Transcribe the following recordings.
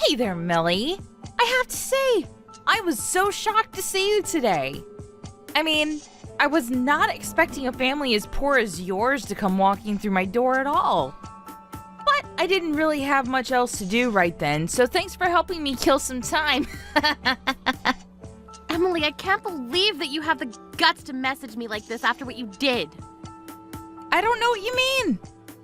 Hey there, Millie. I have to say, I was so shocked to see you today. I mean, I was not expecting a family as poor as yours to come walking through my door at all. But I didn't really have much else to do right then, so thanks for helping me kill some time. Emily, I can't believe that you have the guts to message me like this after what you did. I don't know what you mean.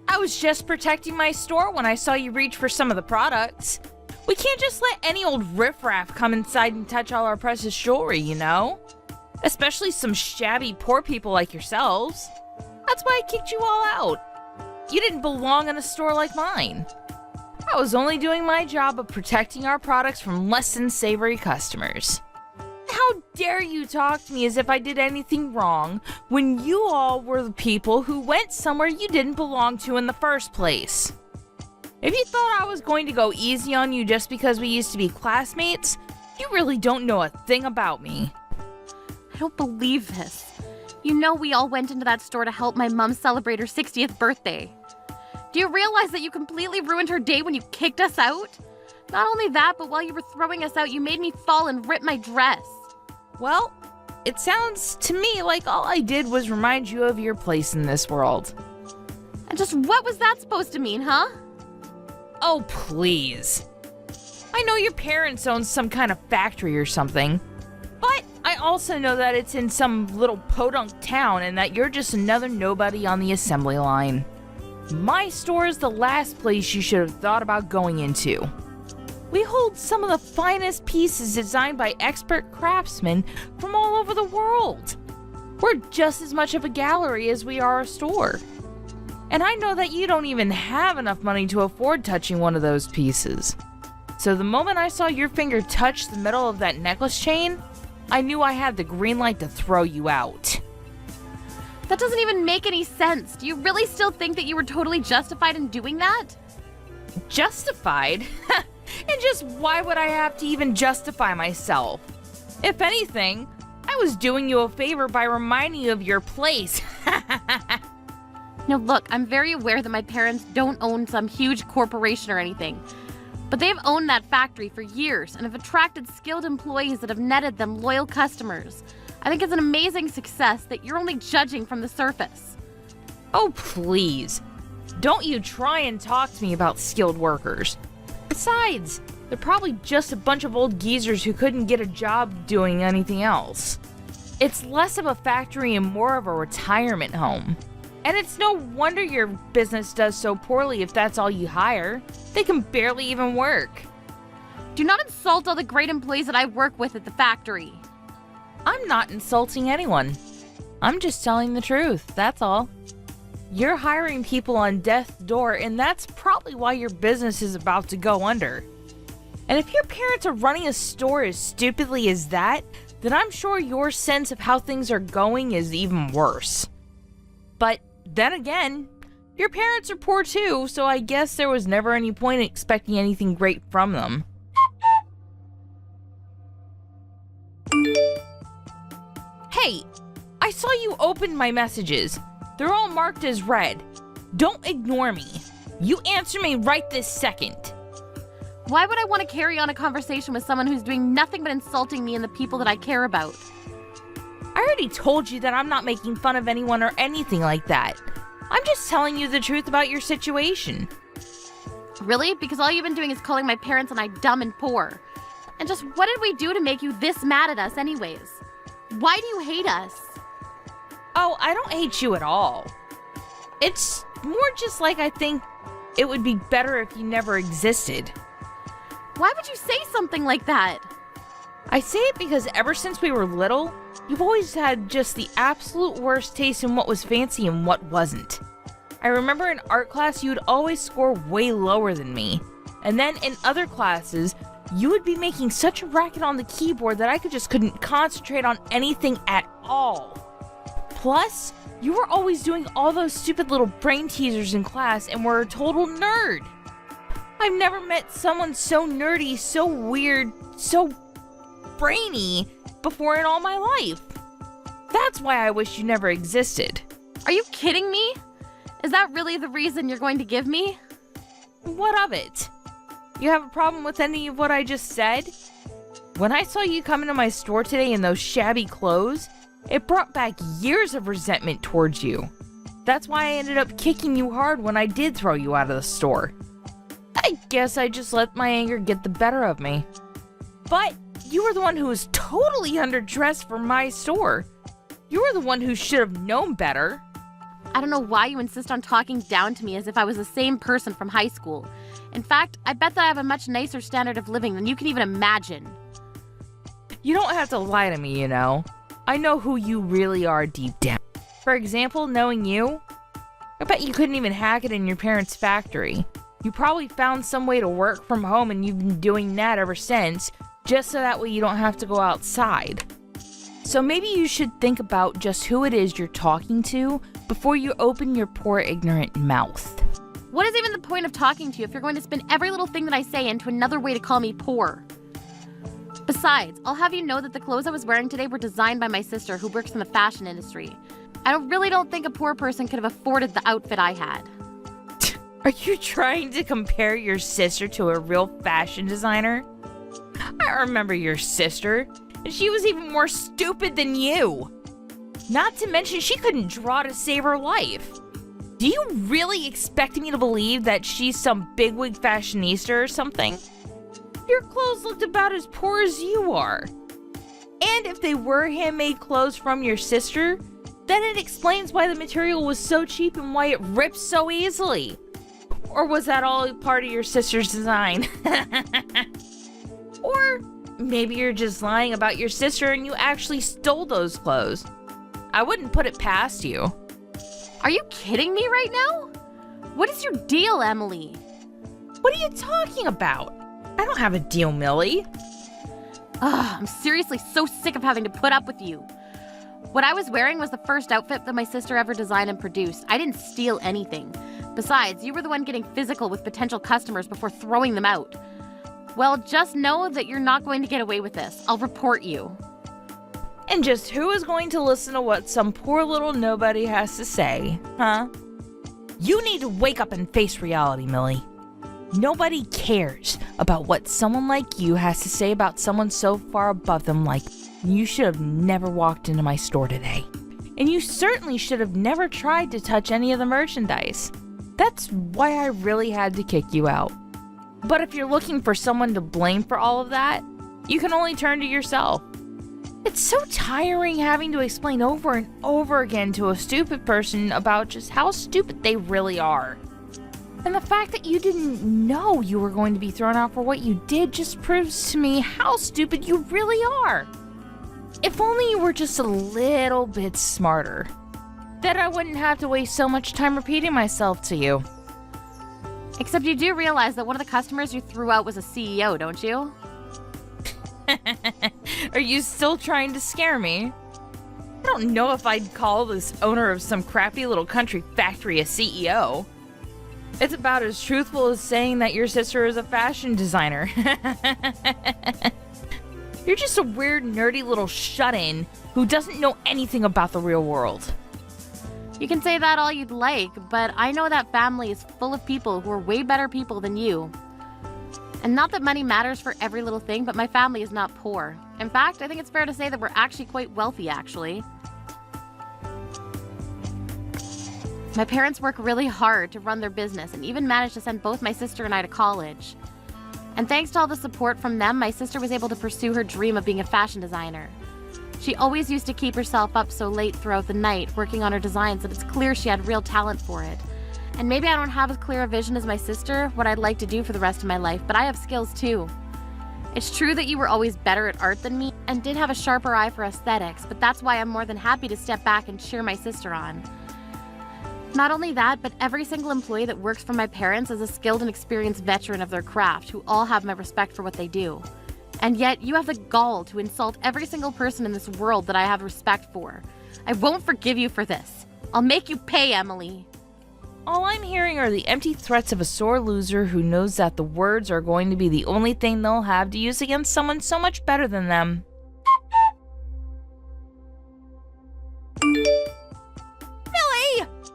I was just protecting my store when I saw you reach for some of the products. We can't just let any old riffraff come inside and touch all our precious jewelry, you know? Especially some shabby poor people like yourselves. That's why I kicked you all out. You didn't belong in a store like mine. I was only doing my job of protecting our products from less than savory customers. How dare you talk to me as if I did anything wrong when you all were the people who went somewhere you didn't belong to in the first place? If you thought I was going to go easy on you just because we used to be classmates, you really don't know a thing about me. I don't believe this. You know we all went into that store to help my mom celebrate her 60th birthday. Do you realize that you completely ruined her day when you kicked us out? Not only that, but while you were throwing us out, you made me fall and rip my dress. Well, it sounds to me like all I did was remind you of your place in this world. And just what was that supposed to mean, huh? Oh, please. I know your parents own some kind of factory or something, but I also know that it's in some little podunk town and that you're just another nobody on the assembly line. My store is the last place you should have thought about going into. We hold some of the finest pieces designed by expert craftsmen from all over the world. We're just as much of a gallery as we are a store. And I know that you don't even have enough money to afford touching one of those pieces. So the moment I saw your finger touch the metal of that necklace chain, I knew I had the green light to throw you out. That doesn't even make any sense. Do you really still think that you were totally justified in doing that? Justified? And just why would I have to even justify myself? If anything, I was doing you a favor by reminding you of your place. Now look, I'm very aware that my parents don't own some huge corporation or anything. But they've owned that factory for years and have attracted skilled employees that have netted them loyal customers. I think it's an amazing success that you're only judging from the surface. Oh, please. Don't you try and talk to me about skilled workers. Besides, they're probably just a bunch of old geezers who couldn't get a job doing anything else. It's less of a factory and more of a retirement home. And it's no wonder your business does so poorly if that's all you hire. They can barely even work. Do not insult all the great employees that I work with at the factory. I'm not insulting anyone. I'm just telling the truth, that's all. You're hiring people on death's door, and that's probably why your business is about to go under. And if your parents are running a store as stupidly as that, then I'm sure your sense of how things are going is even worse. But then again, your parents are poor too, so I guess there was never any point in expecting anything great from them. Hey, I saw you open my messages. They're all marked as read. Don't ignore me. You answer me right this second. Why would I want to carry on a conversation with someone who's doing nothing but insulting me and the people that I care about? I already told you that I'm not making fun of anyone or anything like that. I'm just telling you the truth about your situation. Really? Because all you've been doing is calling my parents and I dumb and poor. And just what did we do to make you this mad at us anyways? Why do you hate us? Oh, I don't hate you at all. It's more just like I think it would be better if you never existed. Why would you say something like that? I say it because ever since we were little, you've always had just the absolute worst taste in what was fancy and what wasn't. I remember in art class you would always score way lower than me. And then in other classes, you would be making such a racket on the keyboard that I couldn't concentrate on anything at all. Plus, you were always doing all those stupid little brain teasers in class and were a total nerd. I've never met someone so nerdy, so weird, so brainy before in all my life. That's why I wish you never existed. Are you kidding me? Is that really the reason you're going to give me? What of it? You have a problem with any of what I just said? When I saw you come into my store today in those shabby clothes, it brought back years of resentment towards you. That's why I ended up kicking you hard when I did throw you out of the store. I guess I just let my anger get the better of me. But you were the one who was totally underdressed for my store. You were the one who should have known better. I don't know why you insist on talking down to me as if I was the same person from high school. In fact, I bet that I have a much nicer standard of living than you can even imagine. You don't have to lie to me, you know. I know who you really are deep down. For example, knowing you, I bet you couldn't even hack it in your parents' factory. You probably found some way to work from home and you've been doing that ever since, just so that way you don't have to go outside. So maybe you should think about just who it is you're talking to before you open your poor ignorant mouth. What is even the point of talking to you if you're going to spin every little thing that I say into another way to call me poor? Besides, I'll have you know that the clothes I was wearing today were designed by my sister who works in the fashion industry. I really don't think a poor person could have afforded the outfit I had. Are you trying to compare your sister to a real fashion designer? I remember your sister, and she was even more stupid than you. Not to mention she couldn't draw to save her life. Do you really expect me to believe that she's some bigwig fashionista or something? Your clothes looked about as poor as you are. And if they were handmade clothes from your sister, then it explains why the material was so cheap and why it rips so easily. Or was that all part of your sister's design? Or maybe you're just lying about your sister and you actually stole those clothes. I wouldn't put it past you. Are you kidding me right now? What is your deal, Emily? What are you talking about? I don't have a deal, Millie. Ugh, I'm seriously so sick of having to put up with you. What I was wearing was the first outfit that my sister ever designed and produced. I didn't steal anything. Besides, you were the one getting physical with potential customers before throwing them out. Well, just know that you're not going to get away with this. I'll report you. And just who is going to listen to what some poor little nobody has to say, huh? You need to wake up and face reality, Millie. Nobody cares about what someone like you has to say about someone so far above them like you should have never walked into my store today. And you certainly should have never tried to touch any of the merchandise. That's why I really had to kick you out. But if you're looking for someone to blame for all of that, you can only turn to yourself. It's so tiring having to explain over and over again to a stupid person about just how stupid they really are. And the fact that you didn't know you were going to be thrown out for what you did just proves to me how stupid you really are. If only you were just a little bit smarter, then I wouldn't have to waste so much time repeating myself to you. Except you do realize that one of the customers you threw out was a CEO, don't you? Are you still trying to scare me? I don't know if I'd call this owner of some crappy little country factory a CEO. It's about as truthful as saying that your sister is a fashion designer. You're just a weird, nerdy little shut-in who doesn't know anything about the real world. You can say that all you'd like, but I know that family is full of people who are way better people than you. And not that money matters for every little thing, but my family is not poor. In fact, I think it's fair to say that we're actually quite wealthy, actually. My parents work really hard to run their business and even managed to send both my sister and I to college. And thanks to all the support from them, my sister was able to pursue her dream of being a fashion designer. She always used to keep herself up so late throughout the night working on her designs that it's clear she had real talent for it. And maybe I don't have as clear a vision as my sister, what I'd like to do for the rest of my life, but I have skills too. It's true that you were always better at art than me and did have a sharper eye for aesthetics, but that's why I'm more than happy to step back and cheer my sister on. Not only that, but every single employee that works for my parents is a skilled and experienced veteran of their craft who all have my respect for what they do. And yet, you have the gall to insult every single person in this world that I have respect for. I won't forgive you for this. I'll make you pay, Emily. All I'm hearing are the empty threats of a sore loser who knows that the words are going to be the only thing they'll have to use against someone so much better than them. Millie!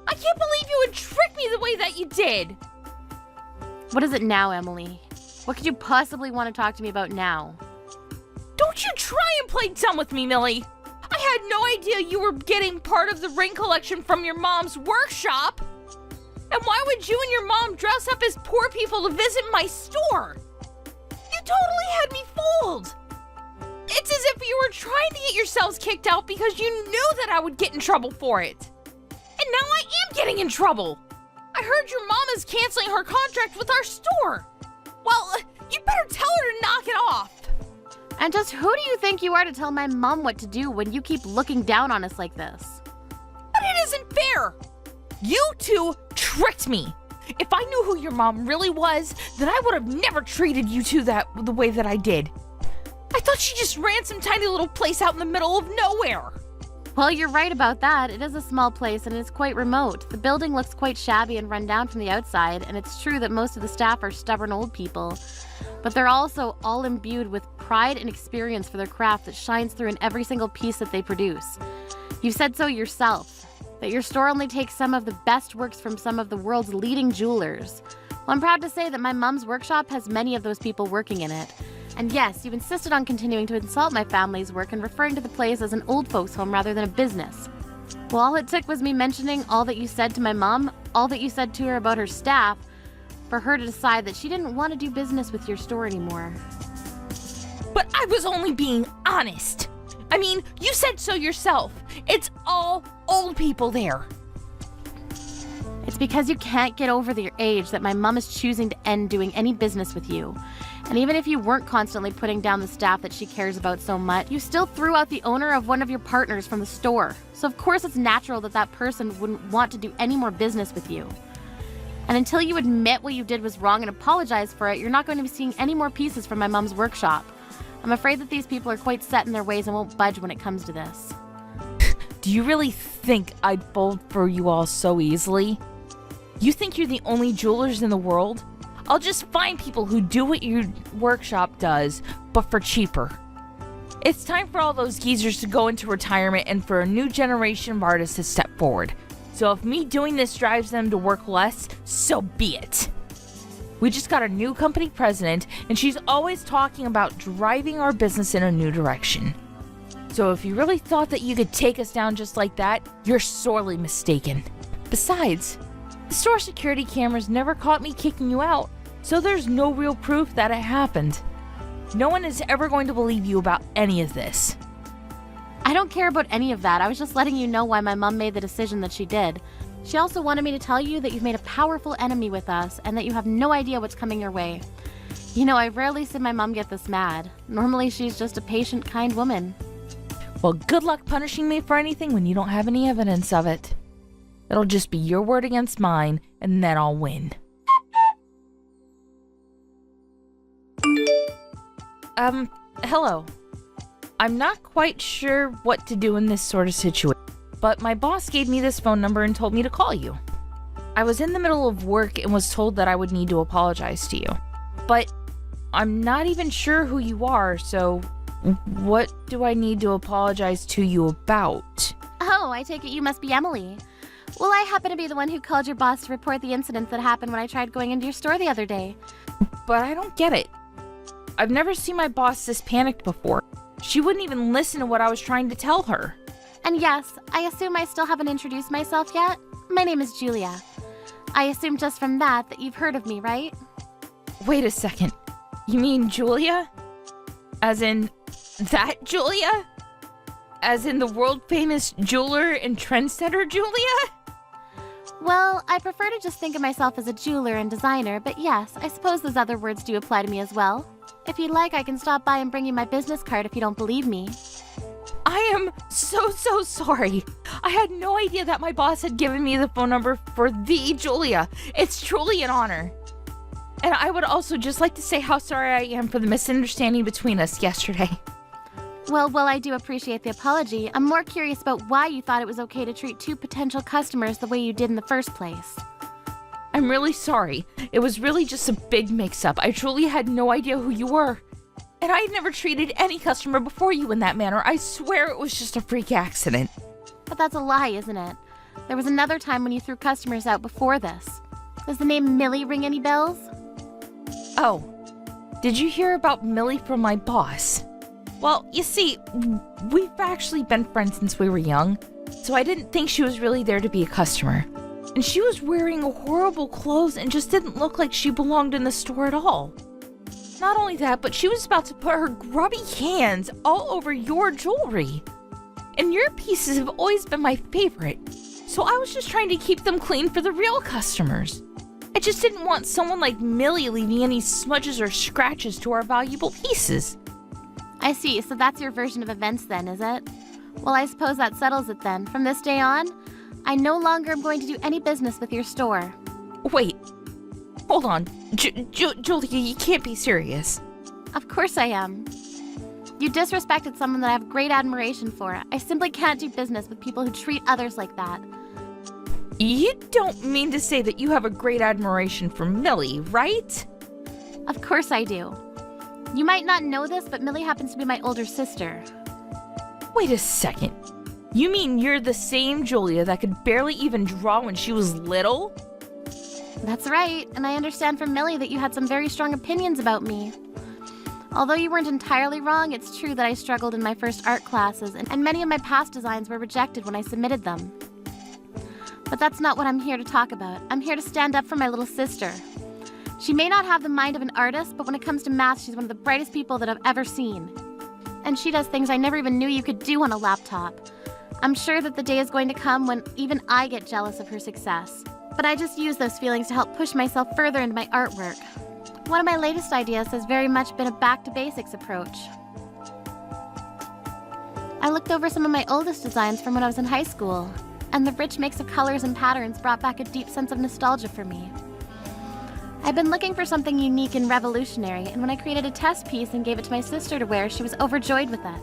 I can't believe you would trick me the way that you did! What is it now, Emily? What could you possibly want to talk to me about now? Don't you try and play dumb with me, Millie! I had no idea you were getting part of the ring collection from your mom's workshop! And why would you and your mom dress up as poor people to visit my store? You totally had me fooled! It's as if you were trying to get yourselves kicked out because you knew that I would get in trouble for it. And now I am getting in trouble! I heard your mom is canceling her contract with our store! Well, you better tell her to knock it off! And just who do you think you are to tell my mom what to do when you keep looking down on us like this? But it isn't fair! You two tricked me! If I knew who your mom really was, then I would have never treated you two the way that I did. I thought she just ran some tiny little place out in the middle of nowhere. Well, you're right about that. It is a small place and it's quite remote. The building looks quite shabby and run down from the outside, and it's true that most of the staff are stubborn old people. But they're also all imbued with pride and experience for their craft that shines through in every single piece that they produce. You've said so yourself, that your store only takes some of the best works from some of the world's leading jewelers. Well, I'm proud to say that my mom's workshop has many of those people working in it. And yes, you insisted on continuing to insult my family's work and referring to the place as an old folks' home rather than a business. Well, all it took was me mentioning all that you said to my mom, all that you said to her about her staff, for her to decide that she didn't want to do business with your store anymore. But I was only being honest. I mean, you said so yourself. It's all old people there. It's because you can't get over your age that my mom is choosing to end doing any business with you. And even if you weren't constantly putting down the staff that she cares about so much, you still threw out the owner of one of your partners from the store. So of course it's natural that that person wouldn't want to do any more business with you. And until you admit what you did was wrong and apologize for it, you're not going to be seeing any more pieces from my mom's workshop. I'm afraid that these people are quite set in their ways and won't budge when it comes to this. Do you really think I'd fold for you all so easily? You think you're the only jewelers in the world? I'll just find people who do what your workshop does, but for cheaper. It's time for all those geezers to go into retirement and for a new generation of artists to step forward. So if me doing this drives them to work less, so be it. We just got a new company president, and she's always talking about driving our business in a new direction. So if you really thought that you could take us down just like that, you're sorely mistaken. Besides, the store security cameras never caught me kicking you out, so there's no real proof that it happened. No one is ever going to believe you about any of this. I don't care about any of that. I was just letting you know why my mom made the decision that she did. She also wanted me to tell you that you've made a powerful enemy with us and that you have no idea what's coming your way. You know, I rarely see my mom get this mad. Normally, she's just a patient, kind woman. Well, good luck punishing me for anything when you don't have any evidence of it. It'll just be your word against mine, and then I'll win. Hello. I'm not quite sure what to do in this sort of situation, but my boss gave me this phone number and told me to call you. I was in the middle of work and was told that I would need to apologize to you, but I'm not even sure who you are, so what do I need to apologize to you about? Oh, I take it you must be Emily. Well, I happen to be the one who called your boss to report the incident that happened when I tried going into your store the other day. But I don't get it. I've never seen my boss this panicked before. She wouldn't even listen to what I was trying to tell her. And yes, I assume I still haven't introduced myself yet. My name is Julia. I assume just from that you've heard of me, right? Wait a second. You mean Julia? As in that Julia? As in the world-famous jeweler and trendsetter Julia? Well, I prefer to just think of myself as a jeweler and designer, but yes, I suppose those other words do apply to me as well. If you'd like, I can stop by and bring you my business card if you don't believe me. I am so sorry. I had no idea that my boss had given me the phone number for the Julia. It's truly an honor. And I would also just like to say how sorry I am for the misunderstanding between us yesterday. Well, while I do appreciate the apology, I'm more curious about why you thought it was okay to treat two potential customers the way you did in the first place. I'm really sorry. It was really just a big mix-up. I truly had no idea who you were. And I had never treated any customer before you in that manner. I swear it was just a freak accident. But that's a lie, isn't it? There was another time when you threw customers out before this. Does the name Millie ring any bells? Oh, Did you hear about Millie from my boss? Well, you see, we've actually been friends since we were young, so I didn't think she was really there to be a customer. And she was wearing horrible clothes and just didn't look like she belonged in the store at all. Not only that, but she was about to put her grubby hands all over your jewelry. And your pieces have always been my favorite, so I was just trying to keep them clean for the real customers. I just didn't want someone like Millie leaving any smudges or scratches to our valuable pieces. I see, so that's your version of events then, is it? Well, I suppose that settles it then. From this day on, I no longer am going to do any business with your store. Wait, hold on. Julia, you can't be serious. Of course I am. You disrespected someone that I have great admiration for. I simply can't do business with people who treat others like that. You don't mean to say that you have a great admiration for Millie, right? Of course I do. You might not know this, but Millie happens to be my older sister. Wait a second. You mean you're the same Julia that could barely even draw when she was little? That's right, and I understand from Millie that you had some very strong opinions about me. Although you weren't entirely wrong, it's true that I struggled in my first art classes, and many of my past designs were rejected when I submitted them. But that's not what I'm here to talk about. I'm here to stand up for my little sister. She may not have the mind of an artist, but when it comes to math, she's one of the brightest people that I've ever seen. And she does things I never even knew you could do on a laptop. I'm sure that the day is going to come when even I get jealous of her success. But I just use those feelings to help push myself further into my artwork. One of my latest ideas has very much been a back-to-basics approach. I looked over some of my oldest designs from when I was in high school, and the rich mix of colors and patterns brought back a deep sense of nostalgia for me. I've been looking for something unique and revolutionary, and when I created a test piece and gave it to my sister to wear, she was overjoyed with it.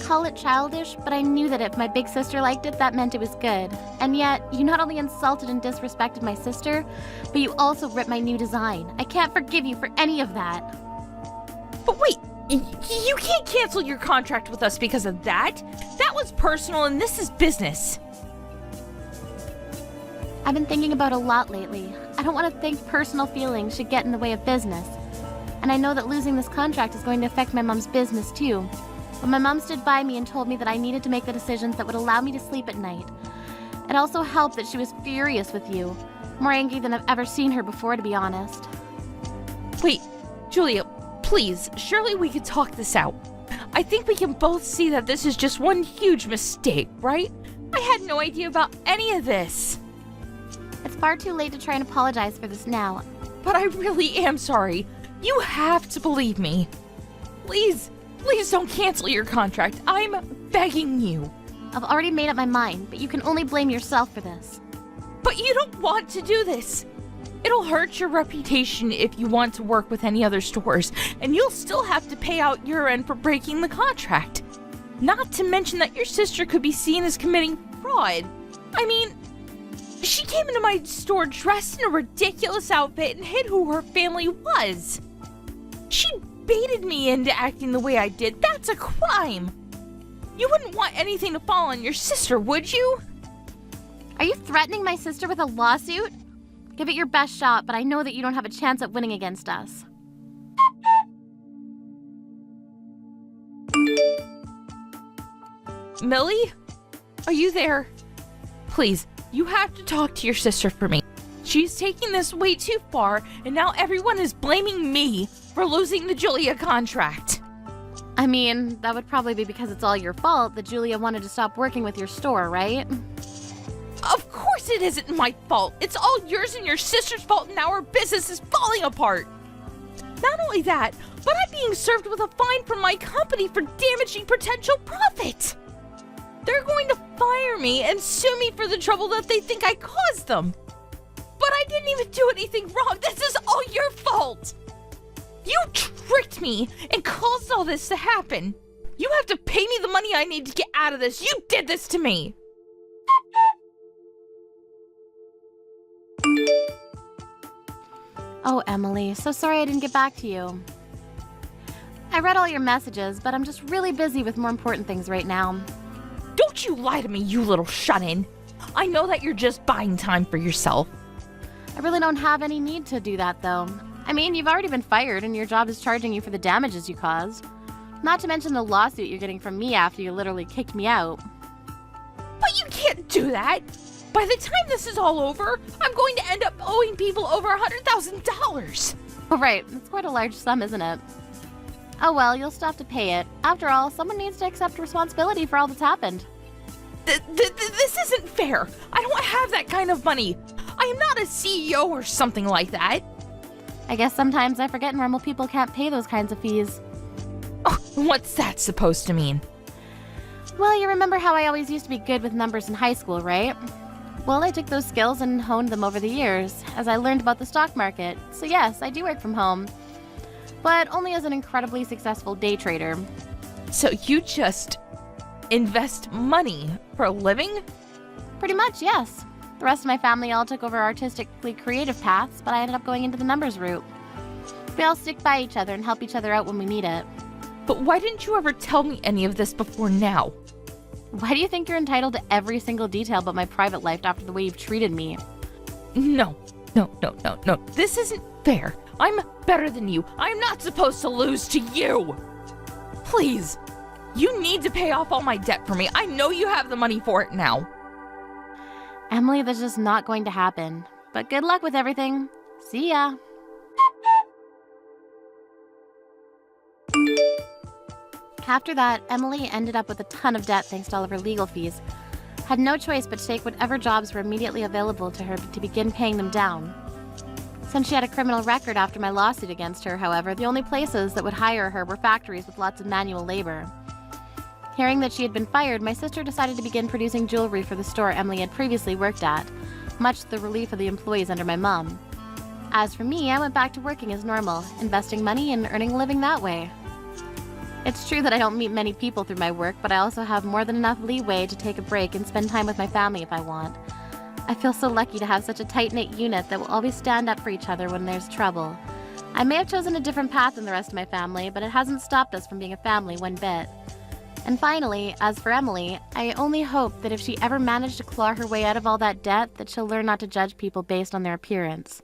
Call it childish, but I knew that if my big sister liked it, that meant it was good. And yet, you not only insulted and disrespected my sister, but you also ripped my new design. I can't forgive you for any of that. But wait, you can't cancel your contract with us because of that. That was personal and this is business. I've been thinking about a lot lately. I don't want to think personal feelings should get in the way of business. And I know that losing this contract is going to affect my mom's business too. But my mom stood by me and told me that I needed to make the decisions that would allow me to sleep at night. It also helped that she was furious with you. More angry than I've ever seen her before, to be honest. Wait, Julia, please, surely we could talk this out. I think we can both see that this is just one huge mistake, right? I had no idea about any of this. It's far too late to try and apologize for this now. But I really am sorry. You have to believe me. Please don't cancel your contract. I'm begging you. I've already made up my mind, but you can only blame yourself for this. But you don't want to do this. It'll hurt your reputation if you want to work with any other stores, and you'll still have to pay out your end for breaking the contract. Not to mention that your sister could be seen as committing fraud. I mean, she came into my store dressed in a ridiculous outfit and hid who her family was. She baited me into acting the way I did. That's a crime. You wouldn't want anything to fall on your sister, would you? Are you threatening my sister with a lawsuit? Give it your best shot, but I know that you don't have a chance at winning against us. Millie? Are you there? Please, you have to talk to your sister for me. She's taking this way too far, and now everyone is blaming me for losing the Julia contract. I mean, that would probably be because it's all your fault that Julia wanted to stop working with your store, right? Of course it isn't my fault. It's all yours and your sister's fault, and now our business is falling apart. Not only that, but I'm being served with a fine from my company for damaging potential profit. They're going to fire me and sue me for the trouble that they think I caused them. But I didn't even do anything wrong. This is all your fault. You tricked me and caused all this to happen. You have to pay me the money I need to get out of this. You did this to me. Oh, Emily, so sorry I didn't get back to you. I read all your messages, but I'm just really busy with more important things right now. Don't you lie to me, you little shut-in. I know that you're just buying time for yourself. I really don't have any need to do that, though. I mean, you've already been fired and your job is charging you for the damages you caused. Not to mention the lawsuit you're getting from me after you literally kicked me out. But you can't do that! By the time this is all over, I'm going to end up owing people over $100,000! Oh, right. It's quite a large sum, isn't it? Oh well, you'll still have to pay it. After all, someone needs to accept responsibility for all that's happened. This isn't fair! I don't have that kind of money! I am not a CEO or something like that! I guess sometimes I forget normal people can't pay those kinds of fees. Oh, what's that supposed to mean? Well, you remember how I always used to be good with numbers in high school, right? Well, I took those skills and honed them over the years, as I learned about the stock market. So yes, I do work from home. But only as an incredibly successful day trader. So you just invest money for a living? Pretty much, yes. The rest of my family all took over artistically creative paths, but I ended up going into the numbers route. We all stick by each other and help each other out when we need it. But why didn't you ever tell me any of this before now? Why do you think you're entitled to every single detail about my private life after the way you've treated me? No. This isn't fair. I'm better than you. I'm not supposed to lose to you. Please. You need to pay off all my debt for me. I know you have the money for it now. Emily, that's just not going to happen. But good luck with everything. See ya. After that, Emily ended up with a ton of debt thanks to all of her legal fees. Had no choice but to take whatever jobs were immediately available to her to begin paying them down. Since she had a criminal record after my lawsuit against her, however, the only places that would hire her were factories with lots of manual labor. Hearing that she had been fired, my sister decided to begin producing jewelry for the store Emily had previously worked at, much to the relief of the employees under my mom. As for me, I went back to working as normal, investing money and earning a living that way. It's true that I don't meet many people through my work, but I also have more than enough leeway to take a break and spend time with my family if I want. I feel so lucky to have such a tight-knit unit that will always stand up for each other when there's trouble. I may have chosen a different path than the rest of my family, but it hasn't stopped us from being a family one bit. And finally, as for Emily, I only hope that if she ever managed to claw her way out of all that debt, that she'll learn not to judge people based on their appearance.